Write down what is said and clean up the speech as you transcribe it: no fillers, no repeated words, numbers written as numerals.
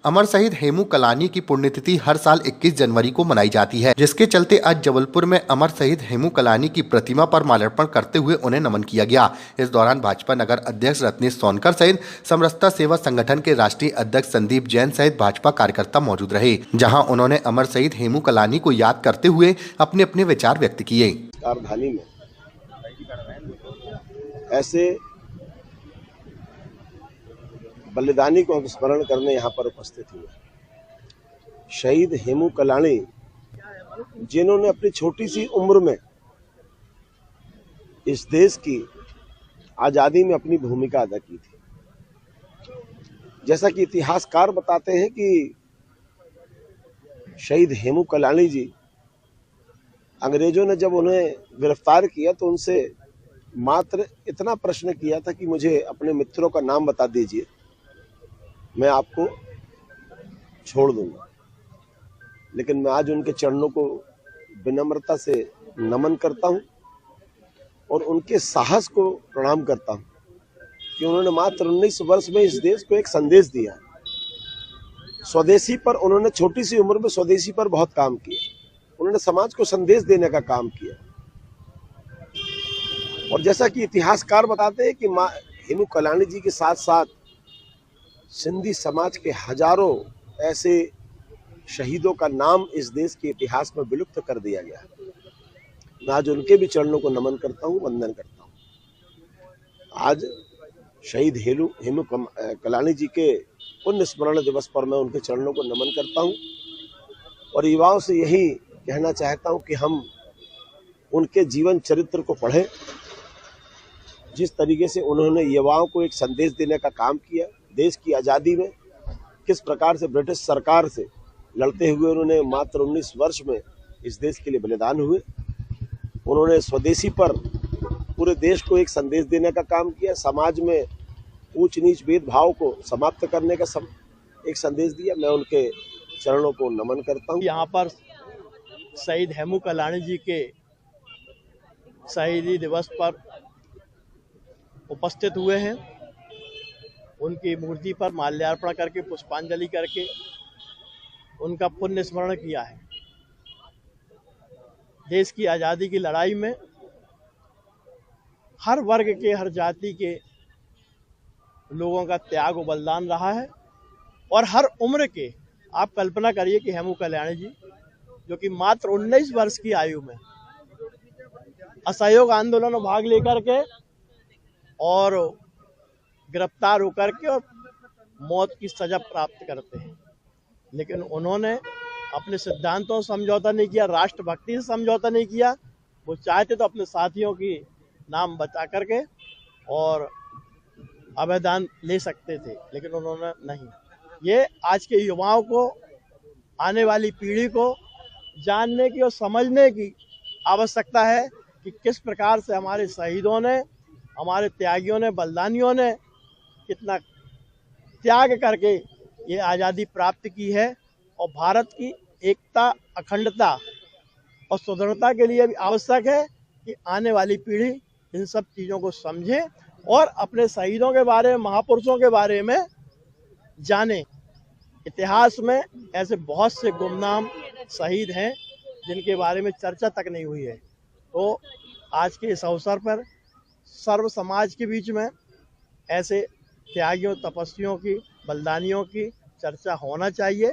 अमर शहीद हेमू कलानी की पुण्यतिथि हर साल 21 जनवरी को मनाई जाती है, जिसके चलते आज जबलपुर में अमर शहीद हेमू कलानी की प्रतिमा पर माल्यार्पण करते हुए उन्हें नमन किया गया। इस दौरान भाजपा नगर अध्यक्ष रत्नेश सोनकर सहित समरसता सेवा संगठन के राष्ट्रीय अध्यक्ष संदीप जैन सहित भाजपा कार्यकर्ता मौजूद रहे, जहाँ उन्होंने अमर शहीद हेमू कलानी को याद करते हुए अपने अपने विचार व्यक्त किए। राजधानी में ऐसे बलिदानी को हम स्मरण करने यहाँ पर उपस्थित हुए। शहीद हेमू कलानी जिन्होंने अपनी छोटी सी उम्र में इस देश की आजादी में अपनी भूमिका अदा की थी। जैसा कि इतिहासकार बताते हैं कि शहीद हेमू कलानी जी, अंग्रेजों ने जब उन्हें गिरफ्तार किया तो उनसे मात्र इतना प्रश्न किया था कि मुझे अपने मित्रों का नाम बता दीजिए, मैं आपको छोड़ दूंगा। लेकिन मैं आज उनके चरणों को विनम्रता से नमन करता हूं और उनके साहस को प्रणाम करता हूं कि उन्होंने मात्र 19 वर्ष में इस देश को एक संदेश दिया। स्वदेशी पर उन्होंने छोटी सी उम्र में स्वदेशी पर बहुत काम किया। उन्होंने समाज को संदेश देने का काम किया। और जैसा कि इतिहासकार बताते हैं कि हेमू कलानी जी के साथ साथ सिंधी समाज के हजारों ऐसे शहीदों का नाम इस देश के इतिहास में विलुप्त कर दिया गया। मैं आज उनके भी चरणों को नमन करता हूं, वंदन करता हूं। आज शहीद हेमू कलानी जी के पुण्य स्मरण दिवस पर मैं उनके चरणों को नमन करता हूं और युवाओं से यही कहना चाहता हूं कि हम उनके जीवन चरित्र को पढ़ें। जिस तरीके से उन्होंने युवाओं को एक संदेश देने का काम किया, देश की आज़ादी में किस प्रकार से ब्रिटिश सरकार से लड़ते हुए उन्होंने मात्र 19 वर्ष में इस देश के लिए बलिदान हुए। उन्होंने स्वदेशी पर पूरे देश को एक संदेश देने का काम किया, समाज में ऊंच नीच भेदभाव को समाप्त करने का एक संदेश दिया। मैं उनके चरणों को नमन करता हूं। यहाँ पर शहीद हेमू कलानी जी के शहीदी दिवस पर उपस्थित हुए हैं। उनकी मूर्ति पर माल्यार्पण करके, पुष्पांजलि करके उनका पुण्य स्मरण किया है। देश की आज़ादी की लड़ाई में हर वर्ग के, हर जाति के लोगों का त्याग और बलिदान रहा है और हर उम्र के, आप कल्पना करिए कि हेमू कलानी जी जो कि मात्र 19 वर्ष की आयु में असहयोग आंदोलन में भाग लेकर के और गिरफ्तार होकर के और मौत की सजा प्राप्त करते हैं, लेकिन उन्होंने अपने सिद्धांतों से समझौता नहीं किया, राष्ट्रभक्ति से समझौता नहीं किया। वो चाहते तो अपने साथियों की नाम बचा करके और अभयदान ले सकते थे, लेकिन उन्होंने नहीं। ये आज के युवाओं को, आने वाली पीढ़ी को जानने की और समझने की आवश्यकता है कि किस प्रकार से हमारे शहीदों ने, हमारे त्यागियों ने, बलिदानियों ने कितना त्याग करके ये आज़ादी प्राप्त की है और भारत की एकता, अखंडता और सुदृढ़ता के लिए भी आवश्यक है कि आने वाली पीढ़ी इन सब चीज़ों को समझे और अपने शहीदों के बारे में, महापुरुषों के बारे में जाने। इतिहास में ऐसे बहुत से गुमनाम शहीद हैं जिनके बारे में चर्चा तक नहीं हुई है। तो आज के इस अवसर पर सर्व समाज के बीच में ऐसे त्यागियों, तपस्वियों की, बलिदानियों की चर्चा होना चाहिए।